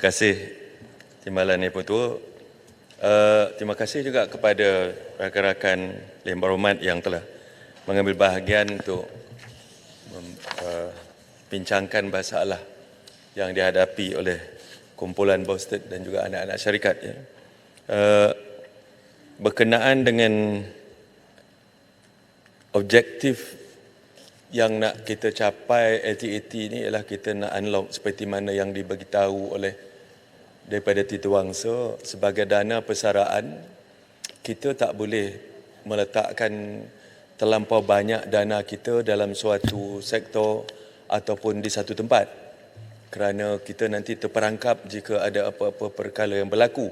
kasih Timbalan Yang Pertua. Terima kasih juga kepada rakan-rakan Dewan Berhormat yang telah mengambil bahagian untuk bincangkan masalah yang dihadapi oleh kumpulan Bosted dan juga anak-anak syarikat. Ya. Berkenaan dengan objektif yang nak kita capai LTAT ni ialah kita nak unlock seperti mana yang diberitahu oleh daripada Tito Wangsa sebagai dana persaraan. Kita tak boleh meletakkan terlampau banyak dana kita dalam suatu sektor ataupun di satu tempat kerana kita nanti terperangkap jika ada apa-apa perkara yang berlaku.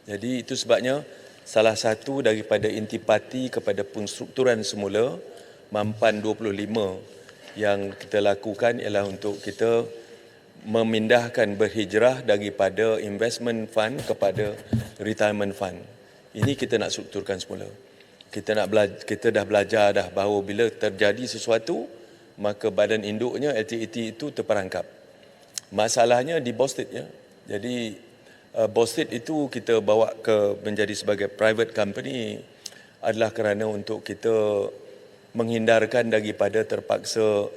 Jadi itu sebabnya salah satu daripada intipati kepada penstrukturan semula Mampan 25 yang kita lakukan ialah untuk kita memindahkan berhijrah daripada investment fund kepada retirement fund. Ini kita nak strukturkan semula. Kita dah belajar dah bahawa bila terjadi sesuatu maka badan induknya LTAT itu terperangkap. Masalahnya di Bosted ya. Jadi Bosted itu kita bawa ke menjadi sebagai private company adalah kerana untuk kita menghindarkan daripada terpaksa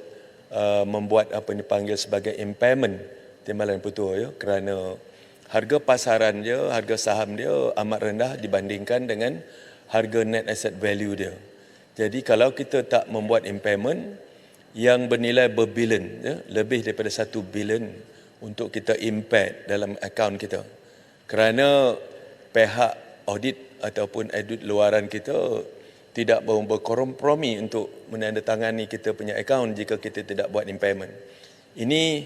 membuat apa yang dipanggil sebagai impairment Timbalan Pertua ya, kerana harga pasaran dia, harga saham dia amat rendah dibandingkan dengan harga net asset value dia. Jadi kalau kita tak membuat impairment yang bernilai berbilion ya, lebih daripada 1 bilion untuk kita impact dalam akaun kita. Kerana pihak audit ataupun audit luaran kita tidak berkompromi untuk menandatangani kita punya akaun jika kita tidak buat impairment. Ini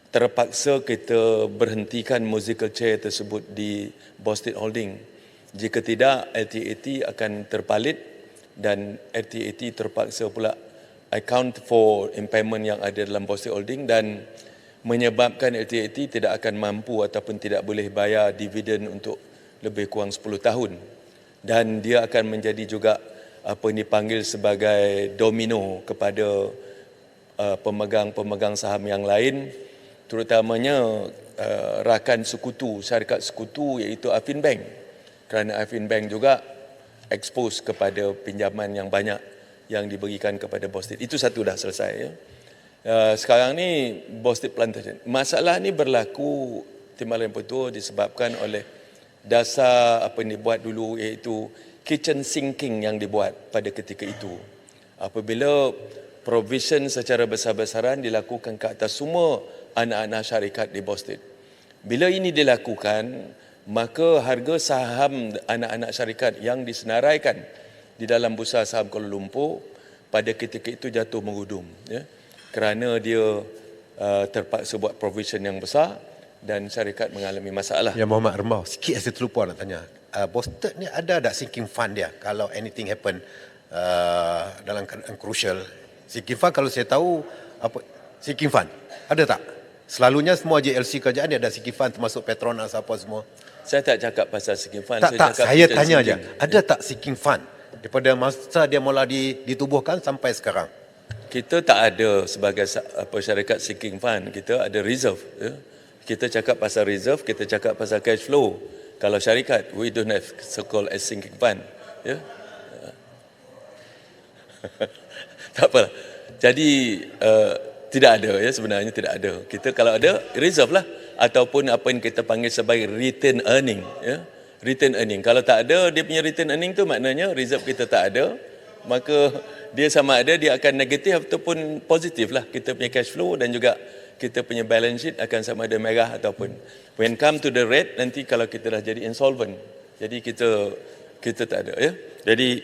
terpaksa kita berhentikan musical chair tersebut di Bosted Holding. Jika tidak, LTAT akan terpalit dan LTAT terpaksa pula account for impairment yang ada dalam Bosted Holding dan menyebabkan LTAT tidak akan mampu ataupun tidak boleh bayar dividen untuk lebih kurang 10 tahun. Dan dia akan menjadi juga apa yang dipanggil sebagai domino kepada pemegang-pemegang saham yang lain, terutamanya rakan sekutu, syarikat sekutu iaitu Affin Bank. Kerana Affin Bank juga expose kepada pinjaman yang banyak yang diberikan kepada Bosted. Itu satu dah selesai ya. Sekarang ni Bosted Plantation. Masalah ni berlaku Timbalan Pertua disebabkan oleh dasar apa yang dibuat dulu iaitu kitchen sinking yang dibuat pada ketika itu. Apabila provision secara besar-besaran dilakukan ke atas semua anak-anak syarikat di Bosted. Bila ini dilakukan, maka harga saham anak-anak syarikat yang disenaraikan di dalam Bursa Saham Kuala Lumpur pada ketika itu jatuh merudum. Ya. Kerana dia terpaksa buat provision yang besar dan syarikat mengalami masalah. Ya Muhammad Rembau, sikit saya terlupa nak tanya. Bosted ni ada tak sinking fund dia kalau anything happen dalam keadaan crucial? Sinking fund kalau saya tahu apa sinking fund ada tak? Selalunya semua JLC kerajaan dia ada sinking fund termasuk Petronas apa semua. Saya tak cakap pasal sinking fund. Saya tanya aja. Ada tak sinking fund daripada masa dia mula ditubuhkan sampai sekarang? Kita tak ada sebagai syarikat sinking fund. Kita ada reserve. Ya. Kita cakap pasal reserve, kita cakap pasal cash flow. Kalau syarikat, we don't have so-called as sinking fund. Ya. Tak apa. Jadi tidak ada ya, sebenarnya tidak ada. Kita kalau ada reserve lah ataupun apa yang kita panggil sebagai return earning ya. Return earning. Kalau tak ada dia punya return earning tu maknanya reserve kita tak ada, maka dia sama ada dia akan negatif ataupun positif lah. Kita punya cash flow dan juga kita punya balance sheet akan sama ada merah ataupun when come to the red nanti kalau kita dah jadi insolvent. Jadi kita tak ada ya. Jadi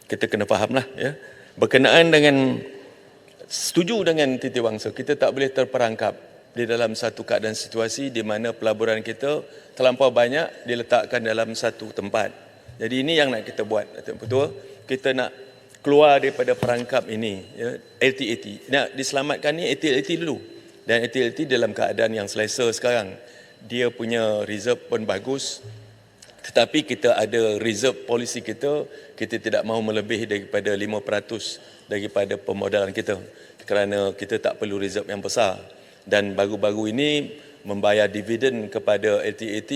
kita kena fahamlah ya. Berkenaan dengan setuju dengan Titi Wangsa, kita tak boleh terperangkap di dalam satu keadaan situasi di mana pelaburan kita terlampau banyak diletakkan dalam satu tempat. Jadi ini yang nak kita buat. Betul? Kita nak keluar daripada perangkap ini ya, LTAT. Nak diselamatkan ni LTAT dulu. Dan LTAT dalam keadaan yang selesa sekarang. Dia punya reserve pun bagus. Tetapi kita ada reserve polisi kita tidak mahu melebihi daripada 5% daripada pemodalan kita kerana kita tak perlu reserve yang besar. Dan baru-baru ini membayar dividen kepada LTAT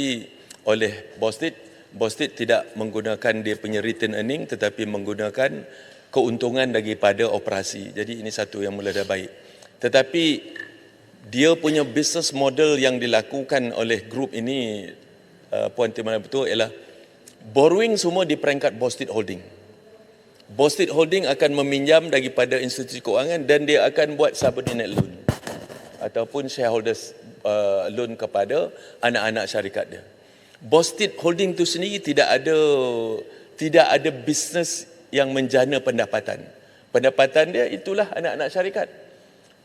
oleh Bostit tidak menggunakan dia punya return earning tetapi menggunakan keuntungan daripada operasi. Jadi ini satu yang mula dah baik. Tetapi dia punya business model yang dilakukan oleh grup ini, Puan Timana betul, ialah borrowing semua di peringkat Bostit Holding. Bostit Holding akan meminjam daripada institusi keuangan dan dia akan buat subordinate loan ataupun shareholders loan kepada anak-anak syarikat dia. Bostit Holding itu sendiri tidak ada bisnes yang menjana pendapatan. Pendapatan dia itulah anak-anak syarikat.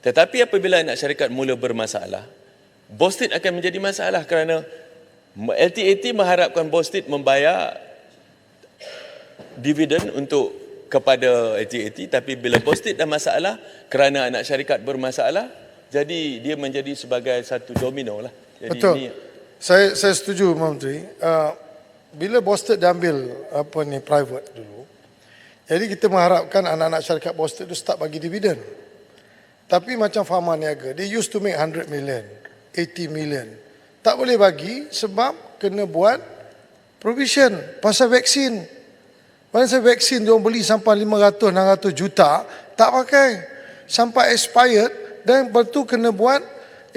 Tetapi apabila anak syarikat mula bermasalah, Bostit akan menjadi masalah kerana LTAT mengharapkan Bostit membayar dividen kepada LTAT, tapi bila Bostit dah masalah kerana anak syarikat bermasalah, jadi dia menjadi sebagai satu domino lah. Jadi Betul. ini, Saya setuju, Menteri. Bila Bostik diambil private dulu, jadi kita mengharapkan anak-anak syarikat Bostik itu start bagi dividen. Tapi macam Pharma Niaga, they used to make 100 million, 80 million. Tak boleh bagi sebab kena buat provision pasal vaksin. Pasal vaksin dia beli sampai 500-600 juta, tak pakai. Sampai expired dan lepas tu kena buat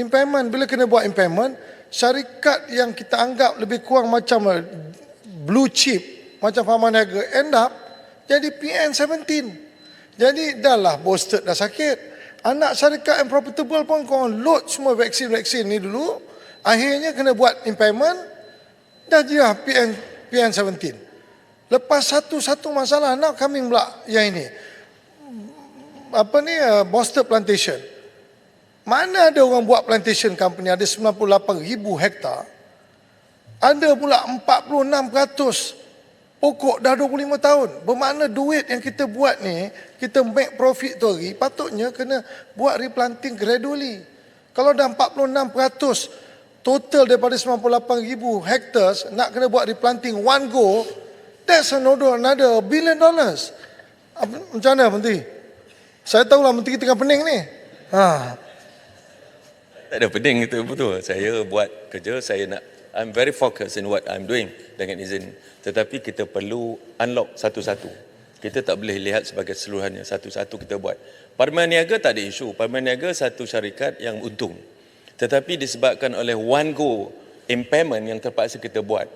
impairment. Bila kena buat impairment, syarikat yang kita anggap lebih kurang macam blue chip, macam Pharma Niaga, end up jadi PN17. Jadi dah lah Bostik dah sakit. Anak syarikat yang profitable pun korang load semua vaksin-vaksin ni dulu. Akhirnya kena buat impairment, dah dia PN17. Lepas satu masalah, nak kami pula yang ini. Bostik Plantation. Mana ada orang buat plantation company, ada 98,000 hektar. Ada pula 46% pokok dah 25 tahun. Bermakna duit yang kita buat ni, kita make profit tu hari, patutnya kena buat replanting gradually. Kalau dah 46% total daripada 98,000 hectares, nak kena buat replanting one go, that's another $1 billion. Macam mana, Menteri? Saya tahulah Menteri tengah pening ni. tak ada pening itu betul. Saya buat kerja, I'm very focused in what I'm doing dengan izin. Tetapi kita perlu unlock satu-satu. Kita tak boleh lihat sebagai seluruhannya, satu-satu kita buat. Pharma Niaga tak ada isu. Pharma Niaga satu syarikat yang untung. Tetapi disebabkan oleh one go impairment yang terpaksa kita buat.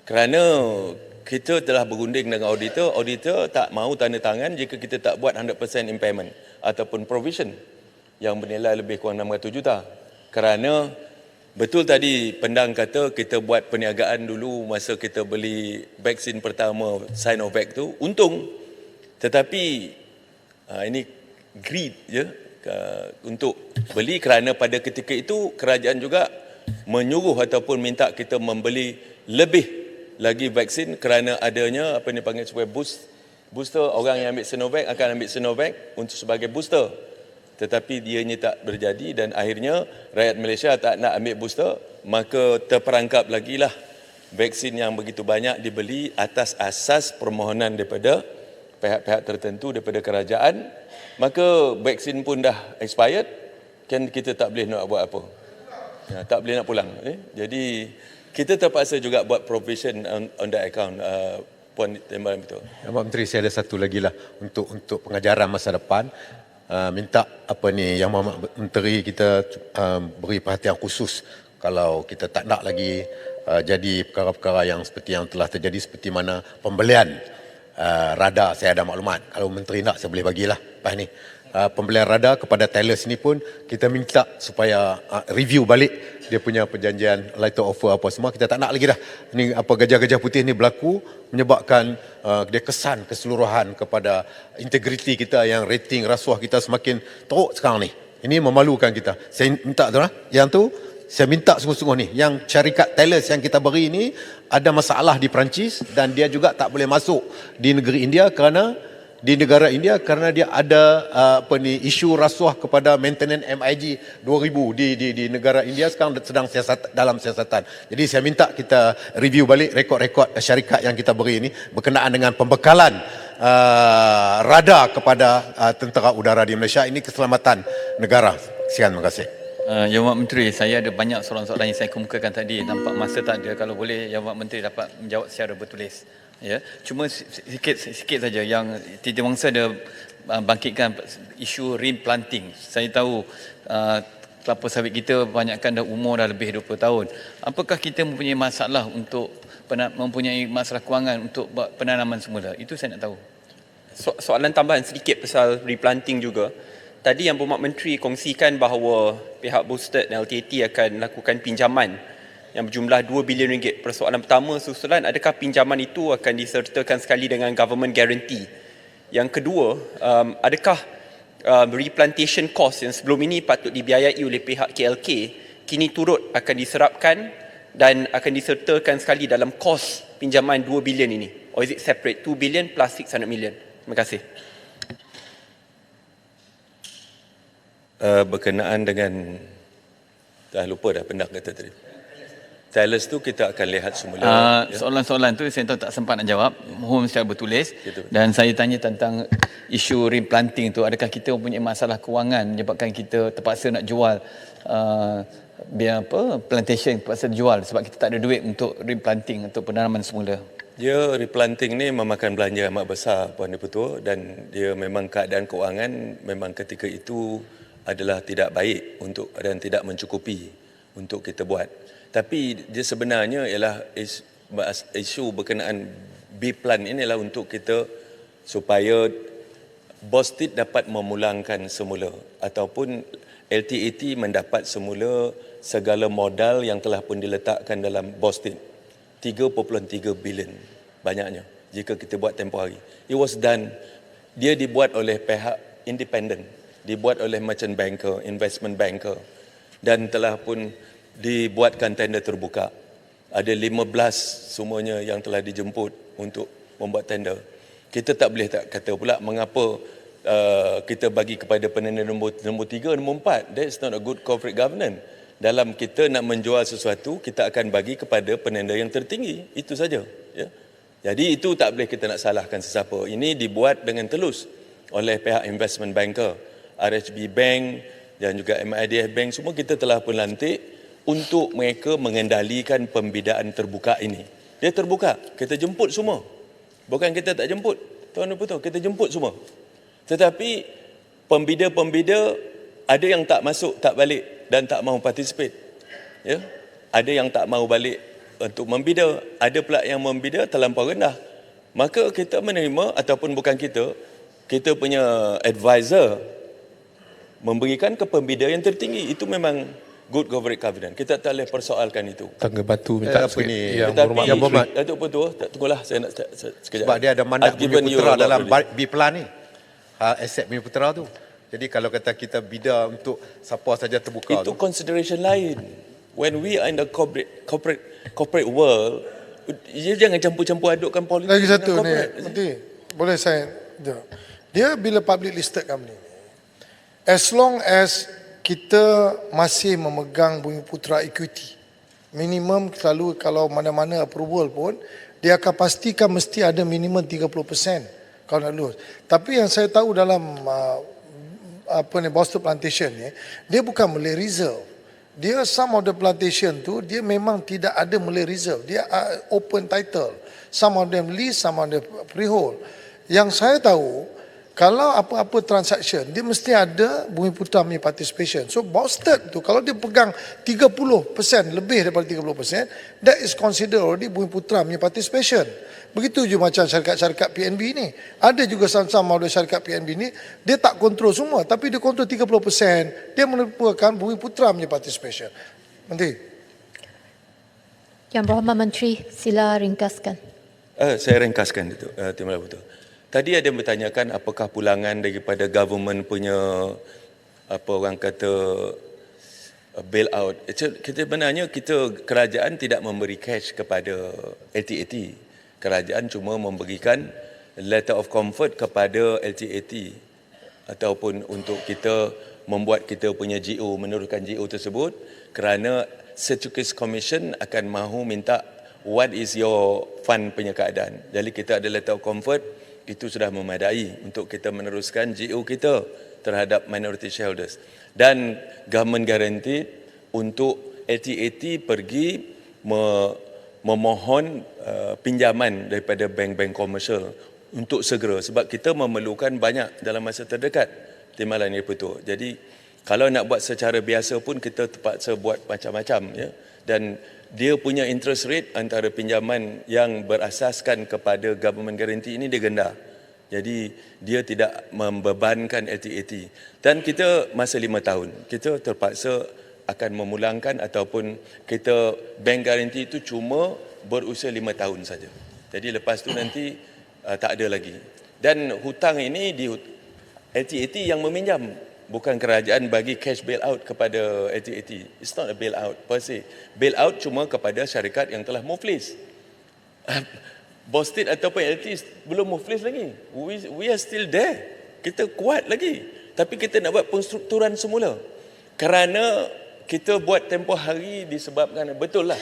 Kerana kita telah berunding dengan auditor tak mahu tanda tangan jika kita tak buat 100% impairment ataupun provision yang bernilai lebih kurang 600 juta. Kerana betul tadi Pendang kata kita buat perniagaan dulu masa kita beli vaksin pertama Sinovac tu untung. Tetapi ini greed je untuk beli kerana pada ketika itu kerajaan juga menyuruh ataupun minta kita membeli lebih lagi vaksin kerana adanya apa ni panggil supaya booster, orang yang ambil Sinovac akan ambil Sinovac untuk sebagai booster. Tetapi dianya tak berjadi dan akhirnya rakyat Malaysia tak nak ambil booster, maka terperangkap lagi lah vaksin yang begitu banyak dibeli atas asas permohonan daripada pihak-pihak tertentu daripada kerajaan, maka vaksin pun dah expired, kan kita tak boleh nak buat apa. Tak boleh nak pulang. Jadi kita terpaksa juga buat provision on the account. Puan Timbalan betul. Pak Menteri, saya ada satu lagi lah untuk pengajaran masa depan. Minta Yang Menteri kita beri perhatian khusus kalau kita tak nak lagi jadi perkara-perkara yang seperti yang telah terjadi, seperti mana pembelian radar. Saya ada maklumat, kalau Menteri nak saya boleh bagilah lepas ni. Pembelian radar kepada Thales ni pun kita minta supaya review balik dia punya perjanjian letter offer apa semua. Kita tak nak lagi dah ni gajah-gajah putih ni berlaku, menyebabkan dia kesan keseluruhan kepada integriti kita, yang rating rasuah kita semakin teruk sekarang ni. Ini memalukan kita. Saya minta tu lah, yang tu saya minta sungguh-sungguh ni, yang syarikat Thales yang kita beri ni ada masalah di Perancis dan dia juga tak boleh masuk di negeri India kerana dia ada isu rasuah kepada maintenance MIG 2000 di negara India sekarang sedang dalam siasatan. Jadi saya minta kita review balik rekod-rekod syarikat yang kita beri ini berkenaan dengan pembekalan radar kepada tentera udara di Malaysia. Ini keselamatan negara. Sekian, terima kasih. Yang Mak Menteri, saya ada banyak soalan-soalan yang saya kemukakan tadi. Nampak masa tak ada. Kalau boleh Yang Mak Menteri dapat menjawab secara bertulis. Ya, cuma sikit saja yang Titiwangsa ada bangkitkan isu replanting. Saya tahu kelapa sawit kita banyakkan dah umur dah lebih 20 tahun. Apakah kita mempunyai masalah untuk mempunyai masalah kewangan untuk buat penanaman semula? Itu saya nak tahu. Soalan tambahan sedikit pasal replanting juga. Tadi yang Berhormat Menteri kongsikan bahawa pihak Bosted dan LTT akan lakukan pinjaman yang berjumlah 2 bilion ringgit. Persoalan pertama susulan, adakah pinjaman itu akan disertakan sekali dengan government guarantee? Yang kedua, adakah replantation cost yang sebelum ini patut dibiayai oleh pihak KLK kini turut akan diserapkan dan akan disertakan sekali dalam kos pinjaman 2 bilion ini? Or is it separate, 2 billion plus 600 million? Terima kasih. Berkenaan dengan, dah lupa dah pendak kata tadi. Tailors tu kita akan lihat semula. Soalan-soalan tu saya tahu tak sempat nak jawab. Mohon secara bertulis. Gitu. Dan saya tanya tentang isu replanting tu. Adakah kita mempunyai masalah kewangan menyebabkan kita terpaksa nak jual plantation terpaksa jual sebab kita tak ada duit untuk replanting untuk penanaman semula. Dia replanting ni memakan belanja amat besar Puan Dipertua, dan dia memang keadaan kewangan memang ketika itu adalah tidak baik untuk dan tidak mencukupi untuk kita buat. Tapi dia sebenarnya ialah isu berkenaan B-Plan ini adalah untuk kita supaya Bosted dapat memulangkan semula ataupun LTAT mendapat semula segala modal yang telah pun diletakkan dalam Bosted. 3.3 bilion banyaknya jika kita buat tempoh hari. It was done, dia dibuat oleh pihak independen, dibuat oleh merchant banker, investment banker, dan telah pun dibuatkan tender terbuka. Ada 15 semuanya yang telah dijemput untuk membuat tender. Kita tak boleh tak kata pula mengapa kita bagi kepada penanda nombor 3, nombor 4. That's not a good corporate governance. Dalam kita nak menjual sesuatu, kita akan bagi kepada penanda yang tertinggi. Itu saja. Ya. Jadi itu tak boleh kita nak salahkan sesiapa. Ini dibuat dengan telus oleh pihak investment banker, RHB Bank dan juga MIDF Bank. Semua kita telah pun lantik untuk mereka mengendalikan pembidaan terbuka ini. Dia terbuka, kita jemput semua. Bukan kita tak jemput, Tuan Betul, kita jemput semua. Tetapi pembida-pembida ada yang tak masuk, tak balik dan tak mahu participate. Ya? Ada yang tak mahu balik untuk membida, ada pula yang membida terlampau rendah. Maka kita menerima ataupun bukan kita punya advisor memberikan ke pembida yang tertinggi. Itu memang good corporate governance. Kita tak boleh persoalkan itu. Tangga batu minta apa ni? Yang berhormat. Datuk Petua, tunggulah saya nak sekejap. Sebab dia ada mandat I've Bumi given you Putera a lot dalam already. B-Plan ni. Aset Bumi Putera tu. Jadi kalau kata kita bida untuk siapa saja terbuka Itu tu. consideration lain. When we are in the corporate world, dia jangan campur-campur adukkan politik Lagi dengan satu ni, corporate. nanti boleh saya. Dia bila public listed company, as long as kita masih memegang Bumi Putera equity, minimum selalu kalau mana-mana approval pun, dia akan pastikan mesti ada minimum 30% kalau nak lulus. Tapi yang saya tahu dalam Boston Plantation ni, dia bukan Malay Reserve. Dia some of the plantation tu, dia memang tidak ada Malay Reserve. Dia open title. Some of them lease, some of them freehold. Yang saya tahu, kalau apa-apa transaction, dia mesti ada Bumi Putera punya participation. So Bosted tu, kalau dia pegang 30%, lebih daripada 30%, that is considered already Bumi Putera punya participation. Begitu je macam syarikat-syarikat PNB ni. Ada juga sama-sama ada syarikat PNB ni, dia tak kontrol semua, tapi dia kontrol 30%, dia merupakan Bumi Putera punya participation. Menteri. Yang Berhormat Menteri, sila ringkaskan. Saya ringkaskan itu, Timur Betul. Tadi ada yang bertanyakan apakah pulangan daripada government punya apa orang kata bail out. Kita sebenarnya kerajaan tidak memberi cash kepada LTAT. Kerajaan cuma memberikan letter of comfort kepada LTAT ataupun untuk kita membuat kita punya GO, meneruskan GO tersebut kerana Securities Commission akan mahu minta what is your fund punya keadaan. Jadi kita ada letter of comfort itu sudah memadai untuk kita meneruskan GO kita terhadap minority shareholders. Dan government guaranteed untuk LTAT pergi memohon pinjaman daripada bank-bank komersial untuk segera, sebab kita memerlukan banyak dalam masa terdekat timbalan ini betul. Jadi kalau nak buat secara biasa pun kita terpaksa buat macam-macam, ya. Dan dia punya interest rate antara pinjaman yang berasaskan kepada government guarantee ini dia rendah. Jadi dia tidak membebankan LTAT. Dan kita masa 5 tahun, kita terpaksa akan memulangkan ataupun kita bank guarantee itu cuma berusia 5 tahun saja. Jadi lepas tu nanti tak ada lagi. Dan hutang ini di LTAT yang meminjam, bukan kerajaan bagi cash bailout kepada LTAT. It's not a bailout per se. Bailout cuma kepada syarikat yang telah muflis. Bostit ataupun LT belum muflis lagi. We are still there. Kita kuat lagi. Tapi kita nak buat penstrukturan semula. Kerana kita buat tempoh hari disebabkan, betul lah,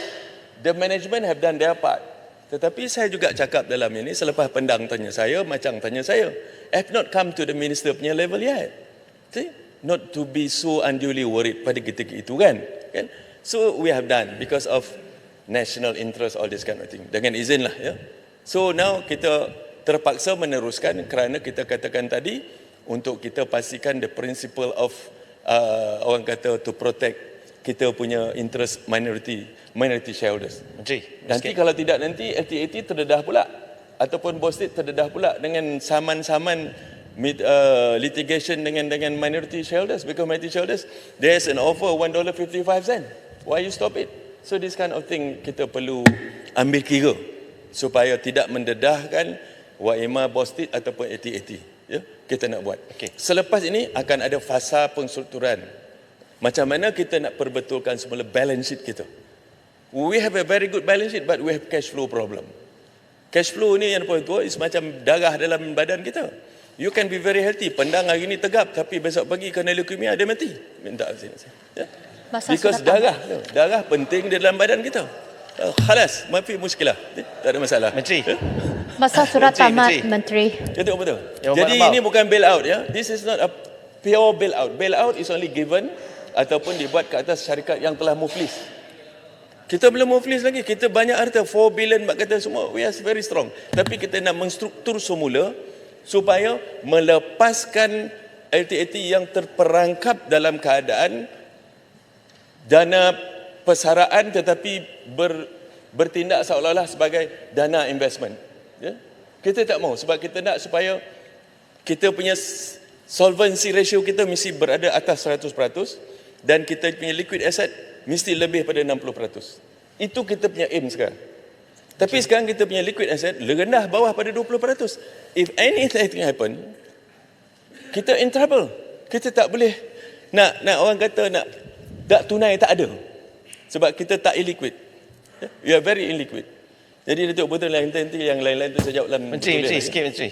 the management have done their part. Tetapi saya juga cakap dalam ini, selepas pendang tanya saya, macam tanya saya, I have not come to the minister punya level yet. See? Not to be so unduly worried pada ketika itu kan. So we have done because of national interest, all this kind of thing. Dengan izin lah, ya. So now kita terpaksa meneruskan kerana kita katakan tadi untuk kita pastikan the principle of orang kata to protect kita punya interest minority shareholders. Menteri, Nanti kalau tidak, nanti LTAT terdedah pula ataupun Bostit terdedah pula dengan saman-saman litigation dengan minority shareholders, because minority shareholders there's an offer $1.55. Why you stop it? So this kind of thing kita perlu ambil kira supaya tidak mendedahkan Waima, Bostit ataupun LTAT. Ya, kita nak buat. Okey. Selepas ini akan ada fasa penstrukturan. Macam mana kita nak perbetulkan semula balance sheet kita. We have a very good balance sheet but we have cash flow problem. Cash flow ni yang tua is macam darah dalam badan kita. You can be very healthy, pendang hari ni tegap, tapi besok pagi kena leukemia dia mati. Minta sini. Ya? Because darah penting di dalam badan kita. Khalas, mafi muskilah. Tak ada masalah. Menteri. Ya? Masa surat tamat, Menteri. Betul betul. Yang Jadi Abang. ini bukan bailout, ya. This is not a pure bailout. Bailout is only given ataupun dibuat ke atas syarikat yang telah muflis. Kita belum muflis lagi. Kita banyak harta, 4 billion mak kata semua. We are very strong. Tapi kita nak menstruktur semula supaya melepaskan LTAT yang terperangkap dalam keadaan dana persaraan tetapi bertindak seolah-olah sebagai dana investment. Ya? Kita tak mau, sebab kita nak supaya kita punya solvency ratio kita mesti berada atas 100% dan kita punya liquid asset mesti lebih pada 60%. Itu kita punya aim sekarang. Tapi sekarang kita punya liquid asset rendah bawah pada 20%. If anything happen, kita in trouble. Kita tak boleh nak orang kata nak tunai tak ada. Sebab kita tak illiquid. We are very illiquid. Jadi Datuk betul lah, nanti yang lain-lain tu saya jawab dalam Menteri, sikit Menteri.